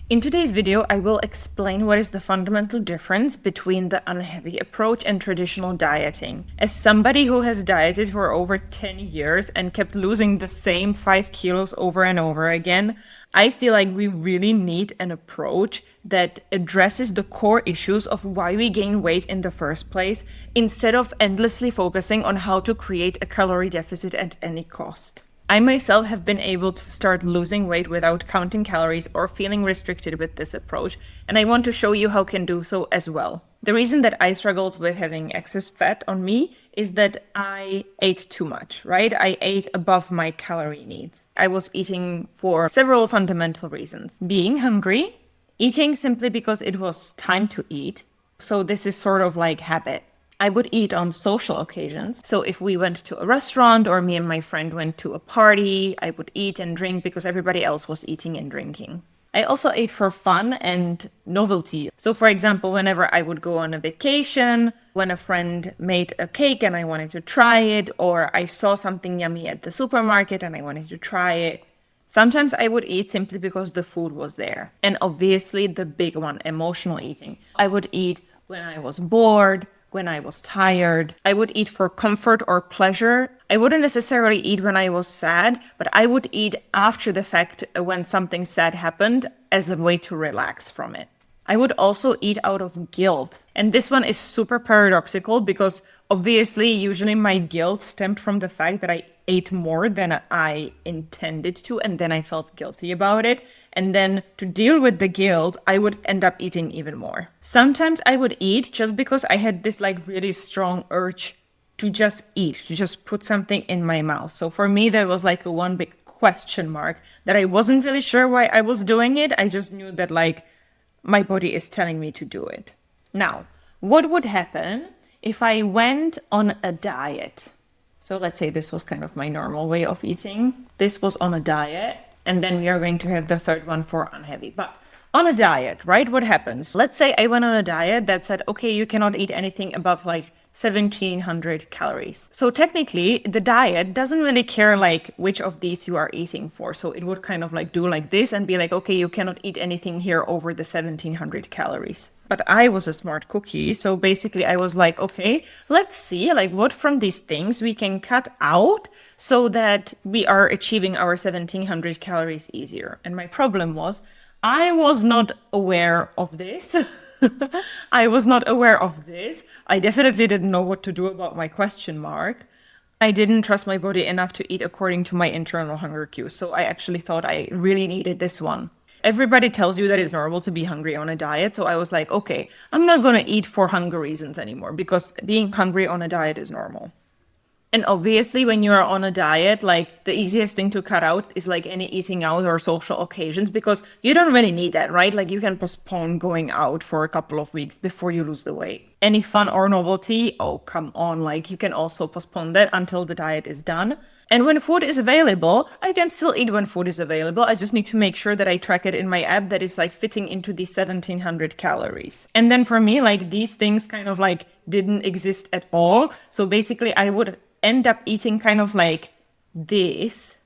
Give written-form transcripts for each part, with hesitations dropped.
In today's video, I will explain what is the fundamental difference between the unheavy approach and traditional dieting. As somebody who has dieted for over 10 years and kept losing the same 5 kilos over and over again, I feel like we really need an approach that addresses the core issues of why we gain weight in the first place, instead of endlessly focusing on how to create a calorie deficit at any cost. I myself have been able to start losing weight without counting calories or feeling restricted with this approach, and I want to show you how you can do so as well. The reason that I struggled with having excess fat on me is that I ate too much, right? I ate above my calorie needs. I was eating for several fundamental reasons. Being hungry, eating simply because it was time to eat. So this is sort of like habit. I would eat on social occasions. So if we went to a restaurant or me and my friend went to a party, I would eat and drink because everybody else was eating and drinking. I also ate for fun and novelty. So for example, whenever I would go on a vacation, when a friend made a cake and I wanted to try it, or I saw something yummy at the supermarket and I wanted to try it. Sometimes I would eat simply because the food was there. And obviously the big one, emotional eating. I would eat when I was bored, when I was tired. I would eat for comfort or pleasure. I wouldn't necessarily eat when I was sad, but I would eat after the fact when something sad happened as a way to relax from it. I would also eat out of guilt. And this one is super paradoxical because obviously, usually my guilt stemmed from the fact that I ate more than I intended to, and then I felt guilty about it. And then to deal with the guilt, I would end up eating even more. Sometimes I would eat just because I had this like really strong urge to just eat, to just put something in my mouth. So for me, that was like a one big question mark that I wasn't really sure why I was doing it. I just knew that like my body is telling me to do it. Now, what would happen if I went on a diet? So let's say this was kind of my normal way of eating. This was on a diet. And then we are going to have the third one for unheavy. But on a diet, right? What happens? Let's say I went on a diet that said, okay, you cannot eat anything above like 1700 calories. So technically the diet doesn't really care like which of these you are eating for. So it would kind of like do like this and be like, okay, you cannot eat anything here over the 1700 calories. But I was a smart cookie. So basically I was like, okay, let's see like what from these things we can cut out so that we are achieving our 1700 calories easier. And my problem was I was not aware of this. I was not aware of this. I definitely didn't know what to do about my question mark. I didn't trust my body enough to eat according to my internal hunger cues. So I actually thought I really needed this one. Everybody tells you that it's normal to be hungry on a diet. So I was like, okay, I'm not going to eat for hunger reasons anymore because being hungry on a diet is normal. And obviously, when you're on a diet, like the easiest thing to cut out is like any eating out or social occasions because you don't really need that, right? Like you can postpone going out for a couple of weeks before you lose the weight. Any fun or novelty, oh, come on. Like you can also postpone that until the diet is done. And when food is available, I can still eat when food is available. I just need to make sure that I track it in my app that is like fitting into the 1700 calories. And then for me, like these things kind of like didn't exist at all. So basically I would end up eating kind of like this,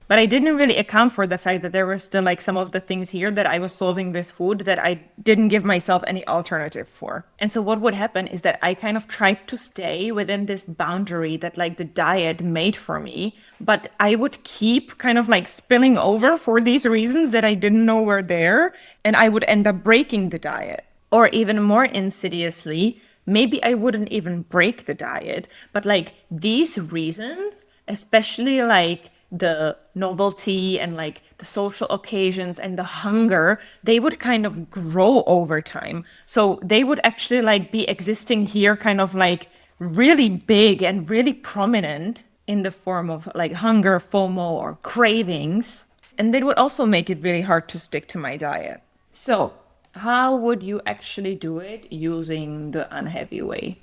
but I didn't really account for the fact that there were still like some of the things here that I was solving with food that I didn't give myself any alternative for. And so what would happen is that I kind of tried to stay within this boundary that like the diet made for me, but I would keep kind of like spilling over for these reasons that I didn't know were there, and I would end up breaking the diet. Or even more insidiously, maybe I wouldn't even break the diet, but like these reasons, especially like the novelty and like the social occasions and the hunger, they would kind of grow over time. So they would actually like be existing here kind of like really big and really prominent in the form of like hunger, FOMO, or cravings. And they would also make it really hard to stick to my diet. So how would you actually do it using the unheavy way?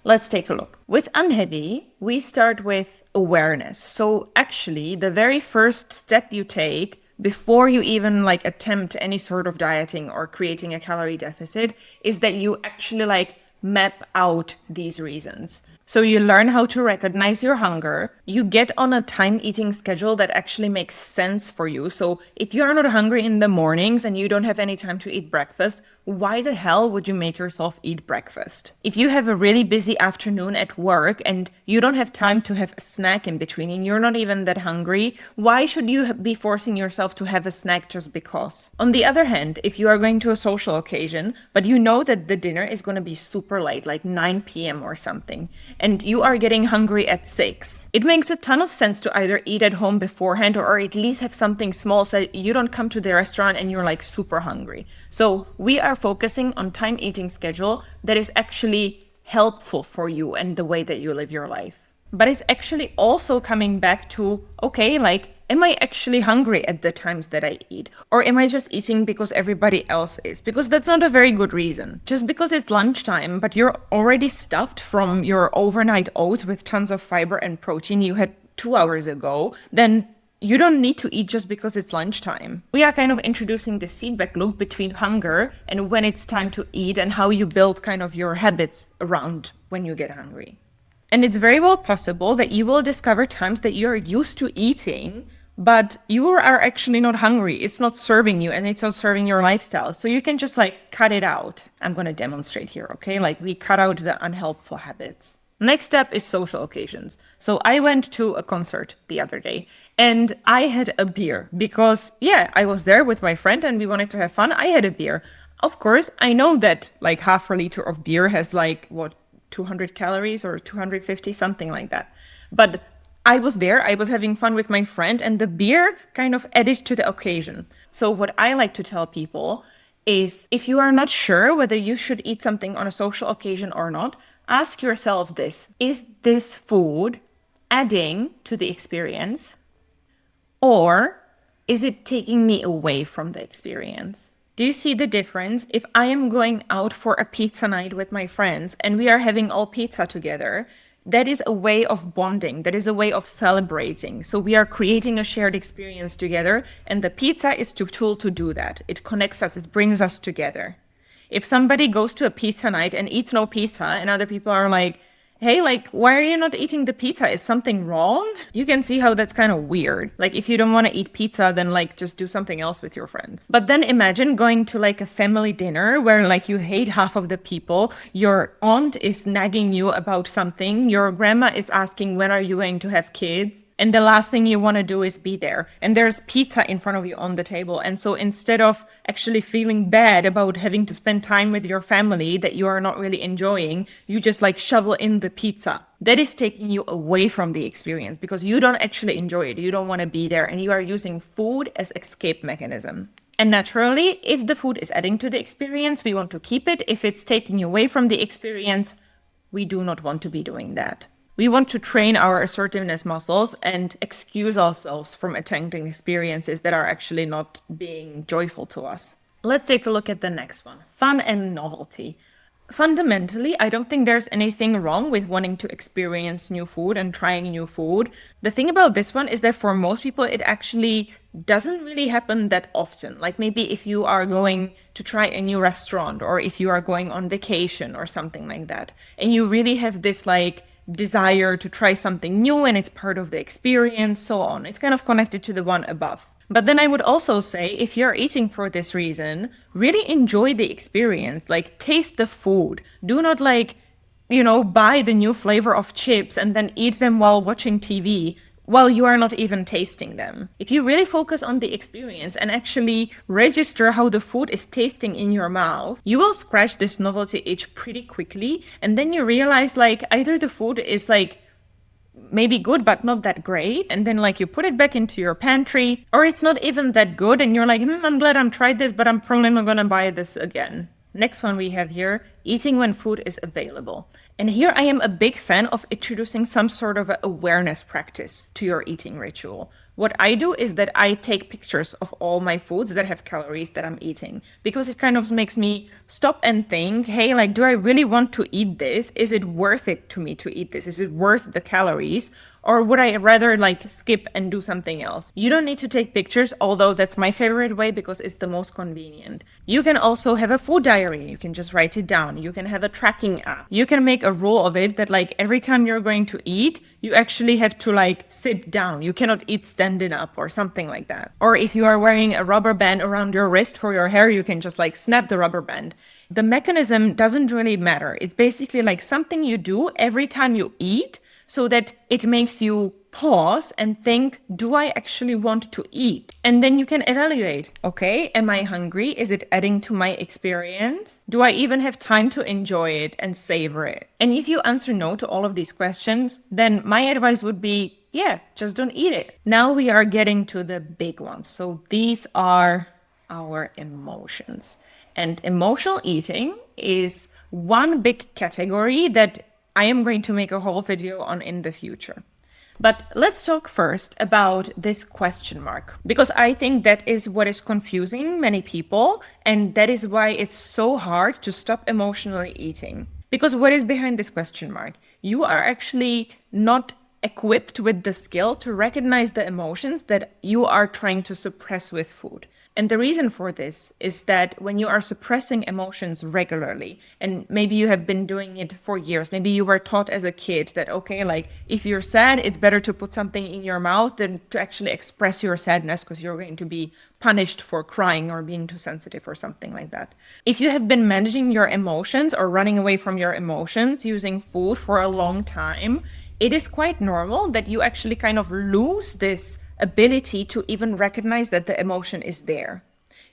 Let's take a look. With unheavy, we start with awareness. So actually, the very first step you take before you even like attempt any sort of dieting or creating a calorie deficit is that you actually like map out these reasons. So you learn how to recognize your hunger. You get on a time eating schedule that actually makes sense for you. So if you are not hungry in the mornings and you don't have any time to eat breakfast, why the hell would you make yourself eat breakfast? If you have a really busy afternoon at work and you don't have time to have a snack in between and you're not even that hungry, why should you be forcing yourself to have a snack just because? On the other hand, if you are going to a social occasion, but you know that the dinner is going to be super late, like 9 p.m. or something, and you are getting hungry at 6, it makes a ton of sense to either eat at home beforehand or at least have something small so that you don't come to the restaurant and you're like super hungry. So we are focusing on time eating schedule that is actually helpful for you and the way that you live your life. But it's actually also coming back to, okay, like, am I actually hungry at the times that I eat? Or am I just eating because everybody else is? Because that's not a very good reason. Just because it's lunchtime, but you're already stuffed from your overnight oats with tons of fiber and protein you had 2 hours ago, then you don't need to eat just because it's lunchtime. We are kind of introducing this feedback loop between hunger and when it's time to eat and how you build kind of your habits around when you get hungry. And it's very well possible that you will discover times that you're used to eating, but you are actually not hungry. It's not serving you and it's not serving your lifestyle. So you can just like cut it out. I'm going to demonstrate here, okay? Like we cut out the unhelpful habits. Next step is social occasions. So I went to a concert the other day and I had a beer because, yeah, I was there with my friend and we wanted to have fun. I had a beer. Of course, I know that like half a liter of beer has like, 200 calories or 250, something like that. But I was there, I was having fun with my friend and the beer kind of added to the occasion. So what I like to tell people is if you are not sure whether you should eat something on a social occasion or not, ask yourself this: is this food adding to the experience or is it taking me away from the experience? Do you see the difference? If I am going out for a pizza night with my friends and we are having all pizza together, that is a way of bonding. That is a way of celebrating. So we are creating a shared experience together and the pizza is the tool to do that. It connects us, it brings us together. If somebody goes to a pizza night and eats no pizza and other people are like, hey, like, why are you not eating the pizza? Is something wrong? You can see how that's kind of weird. Like, if you don't want to eat pizza, then like just do something else with your friends. But then imagine going to like a family dinner where like you hate half of the people, your aunt is nagging you about something, your grandma is asking when are you going to have kids? And the last thing you want to do is be there. And there's pizza in front of you on the table. And so instead of actually feeling bad about having to spend time with your family that you are not really enjoying, you just like shovel in the pizza. That is taking you away from the experience because you don't actually enjoy it. You don't want to be there and you are using food as escape mechanism. And naturally, if the food is adding to the experience, we want to keep it. If it's taking you away from the experience, we do not want to be doing that. We want to train our assertiveness muscles and excuse ourselves from attempting experiences that are actually not being joyful to us. Let's take a look at the next one. Fun and novelty. Fundamentally, I don't think there's anything wrong with wanting to experience new food and trying new food. The thing about this one is that for most people, it actually doesn't really happen that often. Like maybe if you are going to try a new restaurant or if you are going on vacation or something like that, and you really have this like desire to try something new and it's part of the experience, so on. It's kind of connected to the one above. But then I would also say, if you're eating for this reason, really enjoy the experience, like taste the food. Do not like, buy the new flavor of chips and then eat them while watching TV while you are not even tasting them. If you really focus on the experience and actually register how the food is tasting in your mouth, you will scratch this novelty itch pretty quickly. And then you realize like either the food is like maybe good but not that great, and then like you put it back into your pantry, or it's not even that good and you're like, I'm glad I tried this, but I'm probably not gonna buy this again. Next one we have here, eating when food is available. And here I am a big fan of introducing some sort of awareness practice to your eating ritual. What I do is that I take pictures of all my foods that have calories that I'm eating, because it kind of makes me stop and think, hey, like, do I really want to eat this? Is it worth it to me to eat this? Is it worth the calories? Or would I rather like skip and do something else? You don't need to take pictures, although that's my favorite way because it's the most convenient. You can also have a food diary. You can just write it down. You can have a tracking app. You can make a rule of it that like every time you're going to eat, you actually have to like sit down. You cannot eat standing up or something like that. Or if you are wearing a rubber band around your wrist for your hair, you can just like snap the rubber band. The mechanism doesn't really matter. It's basically like something you do every time you eat, so that it makes you pause and think, do I actually want to eat? And then you can evaluate, okay, am I hungry? Is it adding to my experience? Do I even have time to enjoy it and savor it? And if you answer no to all of these questions, then my advice would be, yeah, just don't eat it. Now we are getting to the big ones. So these are our emotions. And emotional eating is one big category that I am going to make a whole video on in the future. But let's talk first about this question mark, because I think that is what is confusing many people, and that is why it's so hard to stop emotionally eating. Because what is behind this question mark? You are actually not equipped with the skill to recognize the emotions that you are trying to suppress with food. And the reason for this is that when you are suppressing emotions regularly, and maybe you have been doing it for years, maybe you were taught as a kid that, okay, like if you're sad, it's better to put something in your mouth than to actually express your sadness because you're going to be punished for crying or being too sensitive or something like that. If you have been managing your emotions or running away from your emotions using food for a long time, it is quite normal that you actually kind of lose this ability to even recognize that the emotion is there.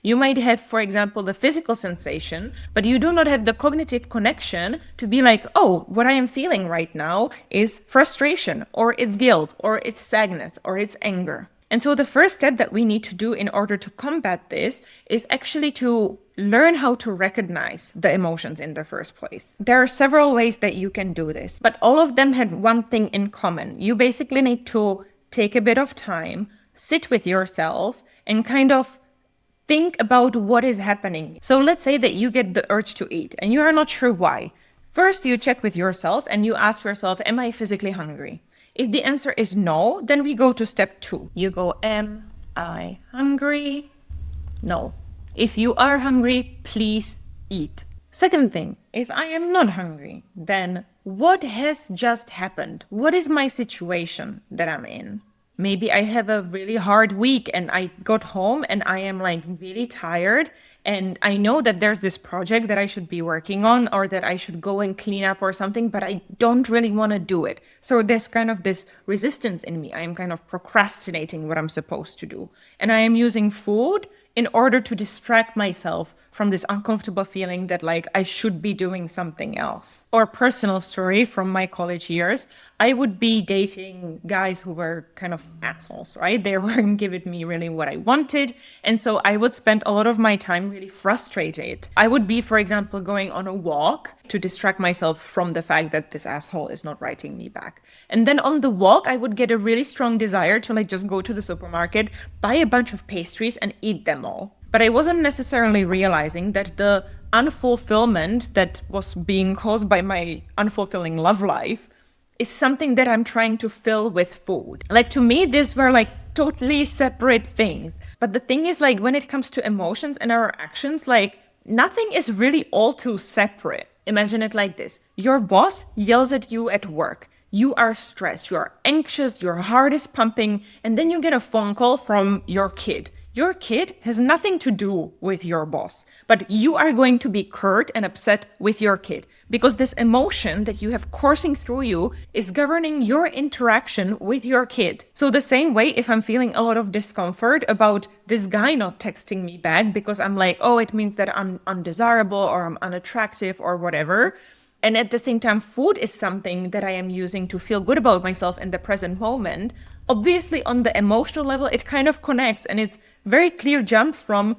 You might have, for example, the physical sensation, but you do not have the cognitive connection to be like, oh, what I am feeling right now is frustration, or it's guilt, or it's sadness, or it's anger. And so the first step that we need to do in order to combat this is actually to learn how to recognize the emotions in the first place. There are several ways that you can do this, but all of them have one thing in common. You basically need to take a bit of time, sit with yourself, and kind of think about what is happening. So let's say that you get the urge to eat and you are not sure why. First, you check with yourself and you ask yourself, am I physically hungry? If the answer is no, then we go to step 2. You go, am I hungry? No. If you are hungry, please eat. Second thing, if I am not hungry, then what has just happened? What is my situation that I'm in? Maybe I have a really hard week and I got home and I am like really tired and I know that there's this project that I should be working on or that I should go and clean up or something, but I don't really want to do it. So there's kind of this resistance in me. I am kind of procrastinating what I'm supposed to do. And I am using food in order to distract myself from this uncomfortable feeling that like I should be doing something else. Or personal story from my college years, I would be dating guys who were kind of assholes, right? They weren't giving me really what I wanted. And so I would spend a lot of my time really frustrated. I would be, for example, going on a walk to distract myself from the fact that this asshole is not writing me back. And then on the walk, I would get a really strong desire to like just go to the supermarket, buy a bunch of pastries and eat them all. But I wasn't necessarily realizing that the unfulfillment that was being caused by my unfulfilling love life is something that I'm trying to fill with food. Like to me, these were like totally separate things. But the thing is like when it comes to emotions and our actions, like nothing is really all too separate. Imagine it like this. Your boss yells at you at work. You are stressed, you are anxious, your heart is pumping, and then you get a phone call from your kid. Your kid has nothing to do with your boss, but you are going to be curt and upset with your kid because this emotion that you have coursing through you is governing your interaction with your kid. So the same way, if I'm feeling a lot of discomfort about this guy not texting me back because I'm like, oh, it means that I'm undesirable or I'm unattractive or whatever. And at the same time, food is something that I am using to feel good about myself in the present moment. Obviously, on the emotional level, it kind of connects and it's very clear jump from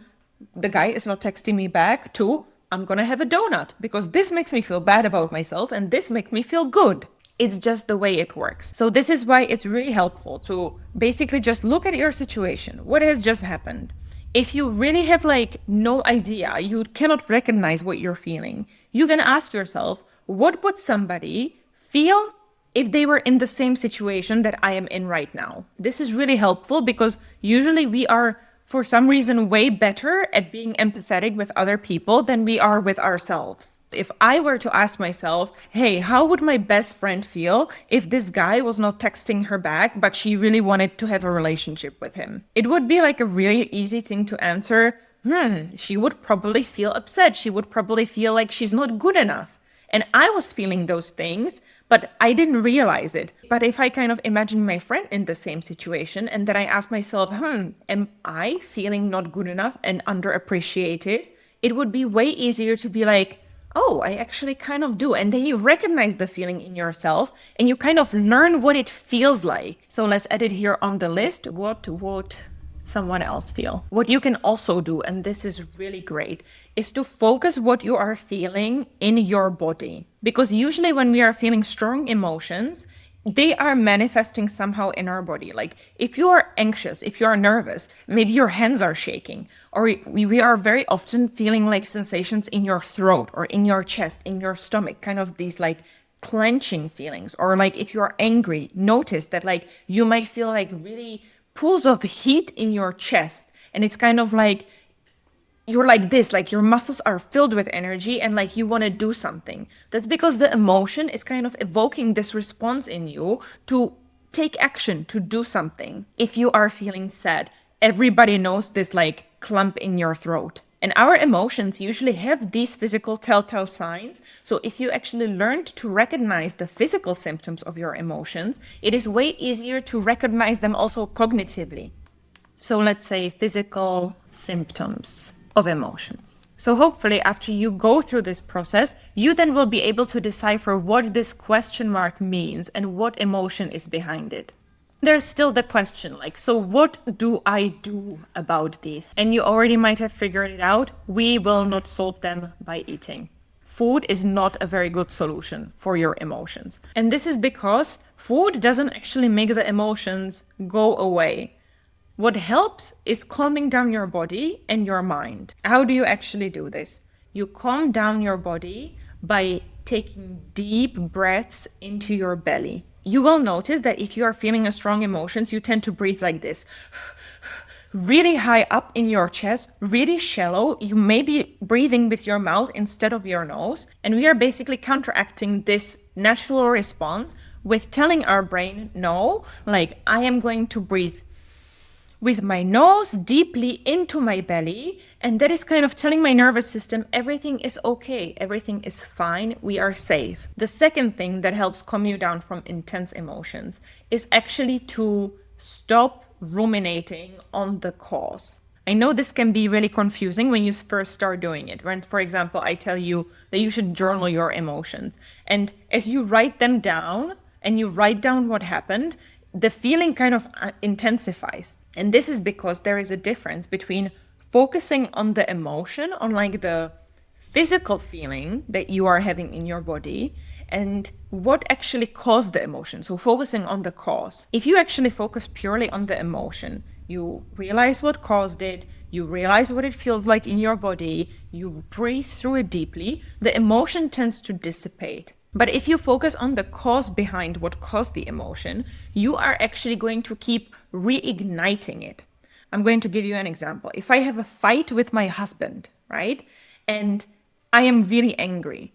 the guy is not texting me back to I'm gonna have a donut because this makes me feel bad about myself and this makes me feel good. It's just the way it works. So this is why it's really helpful to basically just look at your situation. What has just happened? If you really have like no idea, you cannot recognize what you're feeling, you can ask yourself, what would somebody feel if they were in the same situation that I am in right now? This is really helpful because usually we are, for some reason, way better at being empathetic with other people than we are with ourselves. If I were to ask myself, hey, how would my best friend feel if this guy was not texting her back, but she really wanted to have a relationship with him? It would be like a really easy thing to answer. She would probably feel upset. She would probably feel like she's not good enough. And I was feeling those things, but I didn't realize it. But if I kind of imagine my friend in the same situation and then I ask myself, am I feeling not good enough and underappreciated? It would be way easier to be like, oh, I actually kind of do. And then you recognize the feeling in yourself and you kind of learn what it feels like. So let's add it here on the list. What would someone else feel? What you can also do, and this is really great, is to focus what you are feeling in your body. Because usually when we are feeling strong emotions, they are manifesting somehow in our body. Like if you are anxious, if you are nervous, maybe your hands are shaking, or we are very often feeling like sensations in your throat or in your chest, in your stomach, kind of these like clenching feelings. Or like if you're angry, notice that like you might feel like really pools of heat in your chest. And it's kind of like you're like this, like your muscles are filled with energy and like you want to do something. That's because the emotion is kind of evoking this response in you to take action, to do something. If you are feeling sad, everybody knows this like clump in your throat. And our emotions usually have these physical telltale signs. So if you actually learned to recognize the physical symptoms of your emotions, it is way easier to recognize them also cognitively. So let's say physical symptoms of emotions. So hopefully after you go through this process, you then will be able to decipher what this question mark means and what emotion is behind it. There's still the question like, so what do I do about these? And you already might have figured it out. We will not solve them by eating. Food is not a very good solution for your emotions. And this is because food doesn't actually make the emotions go away. What helps is calming down your body and your mind. How do you actually do this? You calm down your body by taking deep breaths into your belly. You will notice that if you are feeling a strong emotions, you tend to breathe like this. Really high up in your chest, really shallow. You may be breathing with your mouth instead of your nose. And we are basically counteracting this natural response with telling our brain, no, like I am going to breathe with my nose deeply into my belly. And that is kind of telling my nervous system, everything is okay, everything is fine, we are safe. The second thing that helps calm you down from intense emotions is actually to stop ruminating on the cause. I know this can be really confusing when you first start doing it. When, for example, I tell you that you should journal your emotions. And as you write them down and you write down what happened, the feeling kind of intensifies. And this is because there is a difference between focusing on the emotion, on like the physical feeling that you are having in your body, and what actually caused the emotion. So focusing on the cause. If you actually focus purely on the emotion, you realize what caused it, you realize what it feels like in your body, you breathe through it deeply, the emotion tends to dissipate. But if you focus on the cause behind what caused the emotion, you are actually going to keep reigniting it. I'm going to give you an example. If I have a fight with my husband, right, and I am really angry,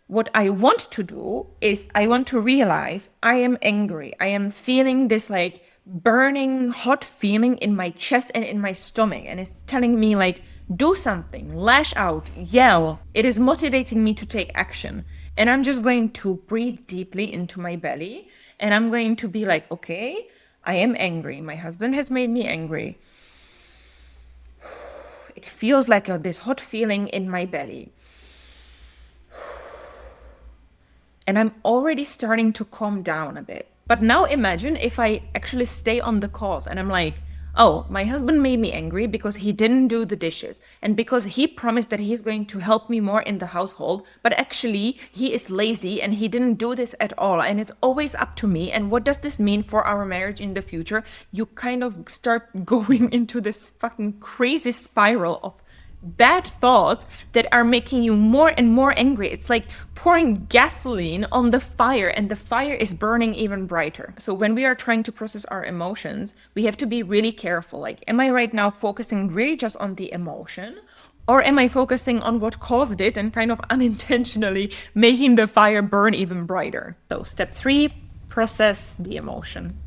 what I want to do is I want to realize I am angry. I am feeling this like burning hot feeling in my chest and in my stomach. And it's telling me like, do something, lash out, yell. It is motivating me to take action. And I'm just going to breathe deeply into my belly. And I'm going to be like, okay, I am angry. My husband has made me angry. It feels like this hot feeling in my belly. And I'm already starting to calm down a bit. But now imagine if I actually stay on the cause and I'm like, oh, my husband made me angry because he didn't do the dishes and because he promised that he's going to help me more in the household, but actually he is lazy and he didn't do this at all and it's always up to me. And what does this mean for our marriage in the future? You kind of start going into this fucking crazy spiral of bad thoughts that are making you more and more angry. It's like pouring gasoline on the fire and the fire is burning even brighter. So when we are trying to process our emotions, we have to be really careful. Like, am I right now focusing really just on the emotion? Or am I focusing on what caused it and kind of unintentionally making the fire burn even brighter? So step 3, process the emotion.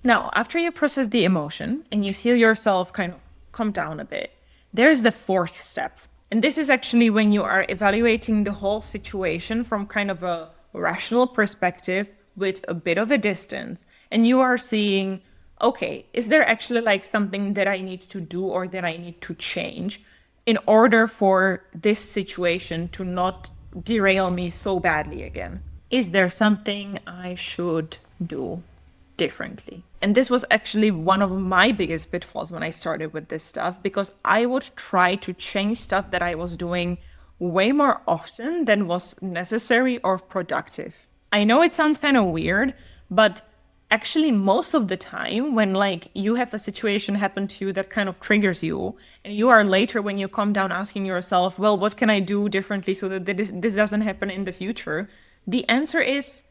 Now, after you process the emotion and you feel yourself kind of calm down a bit, there's the 4th step. And this is actually when you are evaluating the whole situation from kind of a rational perspective with a bit of a distance. And you are seeing, okay, is there actually like something that I need to do or that I need to change in order for this situation to not derail me so badly again? Is there something I should do differently? And this was actually one of my biggest pitfalls when I started with this stuff, because I would try to change stuff that I was doing way more often than was necessary or productive. I know it sounds kind of weird, but actually most of the time when like you have a situation happen to you that kind of triggers you and you are later when you come down asking yourself, well, what can I do differently so that this doesn't happen in the future? The answer is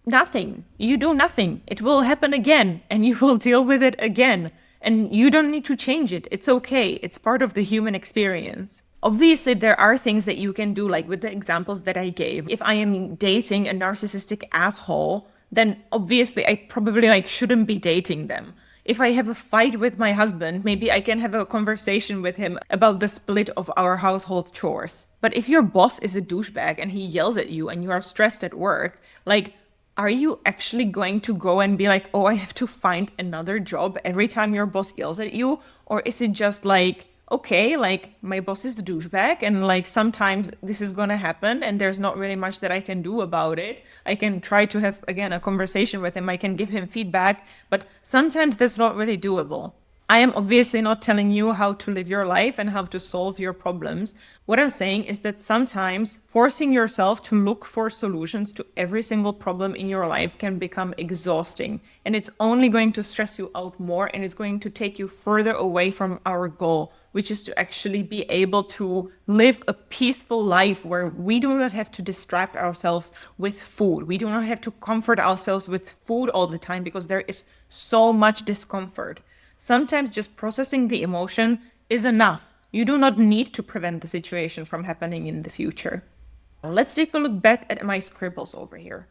nothing. You do nothing. It will happen again and you will deal with it again. And you don't need to change it. It's okay. It's part of the human experience. Obviously, there are things that you can do, like with the examples that I gave. If I am dating a narcissistic asshole, then obviously I probably like shouldn't be dating them. If I have a fight with my husband, maybe I can have a conversation with him about the split of our household chores. But if your boss is a douchebag and he yells at you and you are stressed at work, like, are you actually going to go and be like, oh, I have to find another job every time your boss yells at you? Or is it just like, okay, like my boss is the douchebag and like sometimes this is going to happen and there's not really much that I can do about it. I can try to have, again, a conversation with him. I can give him feedback, but sometimes that's not really doable. I am obviously not telling you how to live your life and how to solve your problems. What I'm saying is that sometimes forcing yourself to look for solutions to every single problem in your life can become exhausting. And it's only going to stress you out more and it's going to take you further away from our goal, which is to actually be able to live a peaceful life where we do not have to distract ourselves with food. We do not have to comfort ourselves with food all the time because there is so much discomfort. Sometimes just processing the emotion is enough. You do not need to prevent the situation from happening in the future. Let's take a look back at my scribbles over here.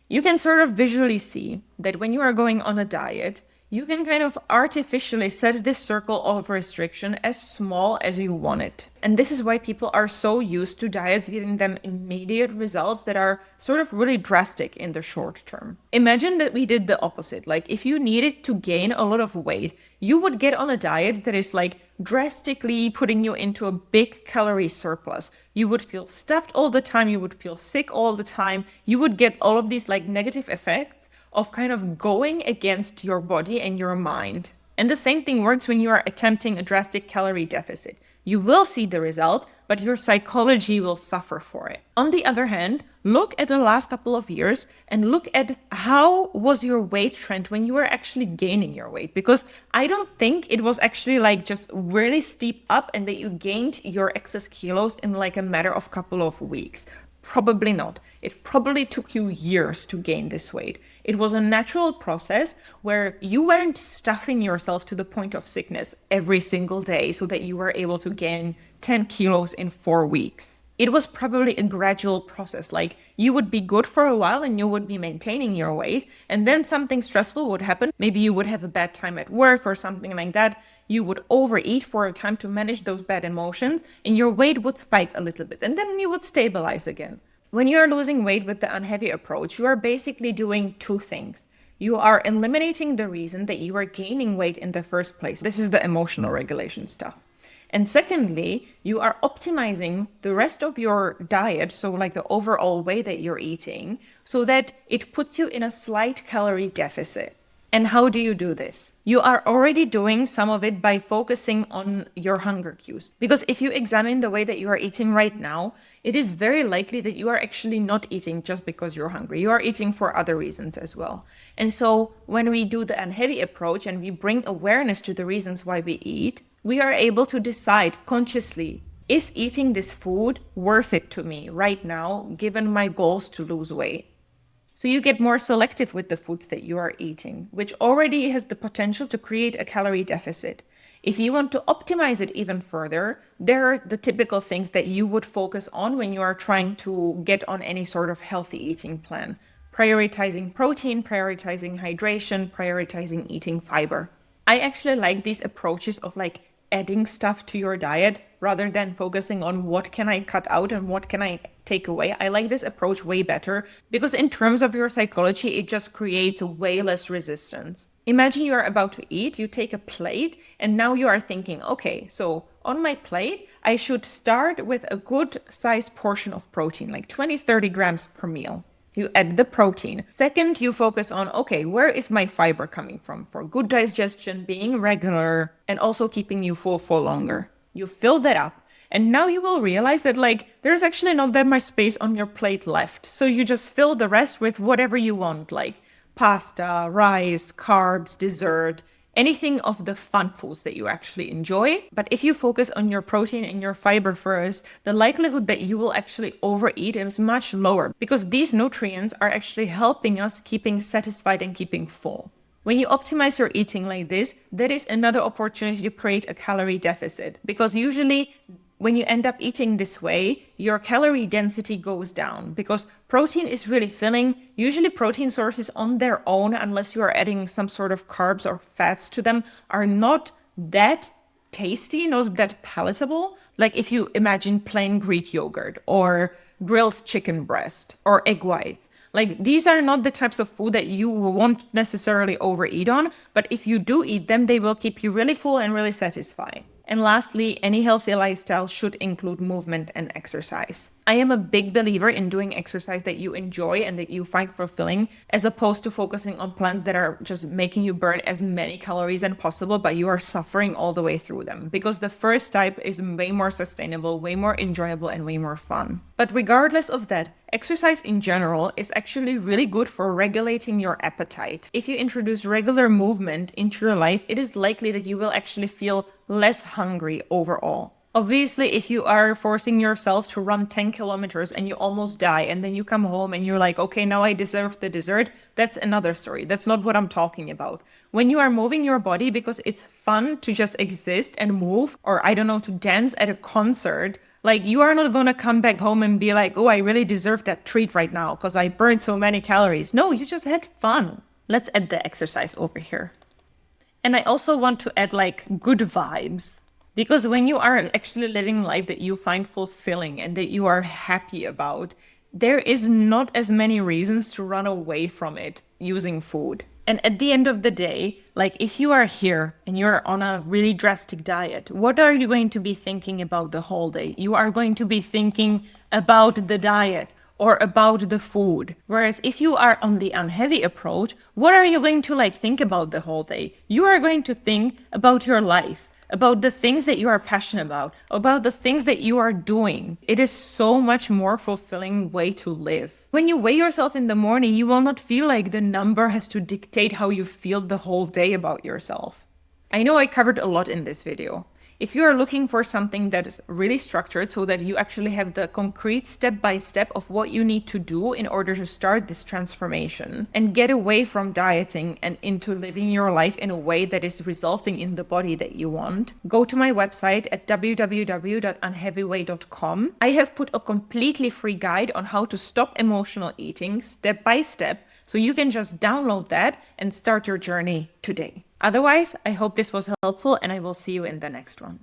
You can sort of visually see that when you are going on a diet, you can kind of artificially set this circle of restriction as small as you want it. And this is why people are so used to diets giving them immediate results that are sort of really drastic in the short term. Imagine that we did the opposite. Like if you needed to gain a lot of weight, you would get on a diet that is like drastically putting you into a big calorie surplus. You would feel stuffed all the time. You would feel sick all the time. You would get all of these like negative effects of kind of going against your body and your mind. And the same thing works when you are attempting a drastic calorie deficit. You will see the result, but your psychology will suffer for it. On the other hand, look at the last couple of years and look at how was your weight trend when you were actually gaining your weight. Because I don't think it was actually like just really steep up and that you gained your excess kilos in like a matter of couple of weeks. Probably not. It probably took you years to gain this weight. It was a natural process where you weren't stuffing yourself to the point of sickness every single day so that you were able to gain 10 kilos in 4 weeks. It was probably a gradual process. Like you would be good for a while and you would be maintaining your weight, and then something stressful would happen. Maybe you would have a bad time at work or something like that. You would overeat for a time to manage those bad emotions and your weight would spike a little bit and then you would stabilize again. When you are losing weight with the unheavy approach, you are basically doing two things. You are eliminating the reason that you are gaining weight in the first place. This is the emotional regulation stuff. And secondly, you are optimizing the rest of your diet, so like the overall way that you're eating, so that it puts you in a slight calorie deficit. And how do you do this? You are already doing some of it by focusing on your hunger cues. Because if you examine the way that you are eating right now, it is very likely that you are actually not eating just because you're hungry. You are eating for other reasons as well. And so when we do the unheavy approach and we bring awareness to the reasons why we eat, we are able to decide consciously, is eating this food worth it to me right now, given my goals to lose weight? So you get more selective with the foods that you are eating, which already has the potential to create a calorie deficit. If you want to optimize it even further, there are the typical things that you would focus on when you are trying to get on any sort of healthy eating plan. Prioritizing protein, prioritizing hydration, prioritizing eating fiber. I actually like these approaches of like adding stuff to your diet rather than focusing on what can I cut out and what can I take away. I like this approach way better because in terms of your psychology, it just creates way less resistance. Imagine you are about to eat, you take a plate, and now you are thinking, okay, so on my plate, I should start with a good size portion of protein, like 20-30 grams per meal. You add the protein. Second, you focus on, okay, where is my fiber coming from for good digestion, being regular, and also keeping you full for longer. You fill that up. And now you will realize that like there's actually not that much space on your plate left. So you just fill the rest with whatever you want, like pasta, rice, carbs, dessert, anything of the fun foods that you actually enjoy. But if you focus on your protein and your fiber first, the likelihood that you will actually overeat is much lower because these nutrients are actually helping us keeping satisfied and keeping full. When you optimize your eating like this, that is another opportunity to create a calorie deficit because usually when you end up eating this way, your calorie density goes down because protein is really filling. Usually protein sources on their own, unless you are adding some sort of carbs or fats to them, are not that tasty, not that palatable. Like if you imagine plain Greek yogurt or grilled chicken breast or egg whites. Like these are not the types of food that you won't necessarily overeat on, but if you do eat them, they will keep you really full and really satisfied. And lastly, any healthy lifestyle should include movement and exercise. I am a big believer in doing exercise that you enjoy and that you find fulfilling, as opposed to focusing on plans that are just making you burn as many calories as possible, but you are suffering all the way through them. Because the first type is way more sustainable, way more enjoyable, and way more fun. But regardless of that, exercise in general is actually really good for regulating your appetite. If you introduce regular movement into your life, it is likely that you will actually feel less hungry overall. Obviously, if you are forcing yourself to run 10 kilometers and you almost die, and then you come home and you're like, okay, now I deserve the dessert, that's another story. That's not what I'm talking about. When you are moving your body because it's fun to just exist and move, or I don't know, to dance at a concert, like you are not gonna come back home and be like, oh, I really deserve that treat right now because I burned so many calories. No, you just had fun. Let's add the exercise over here. And I also want to add like good vibes. Because when you are actually living life that you find fulfilling and that you are happy about, there is not as many reasons to run away from it using food. And at the end of the day, like if you are here and you're on a really drastic diet, what are you going to be thinking about the whole day? You are going to be thinking about the diet or about the food. Whereas if you are on the unheavy approach, what are you going to like think about the whole day? You are going to think about your life, about the things that you are passionate about the things that you are doing. It is so much more fulfilling way to live. When you weigh yourself in the morning, you will not feel like the number has to dictate how you feel the whole day about yourself. I know I covered a lot in this video. If you are looking for something that is really structured so that you actually have the concrete step-by-step of what you need to do in order to start this transformation and get away from dieting and into living your life in a way that is resulting in the body that you want, go to my website at www.unheavyway.com. I have put a completely free guide on how to stop emotional eating step by step, so you can just download that and start your journey today. Otherwise, I hope this was helpful and I will see you in the next one.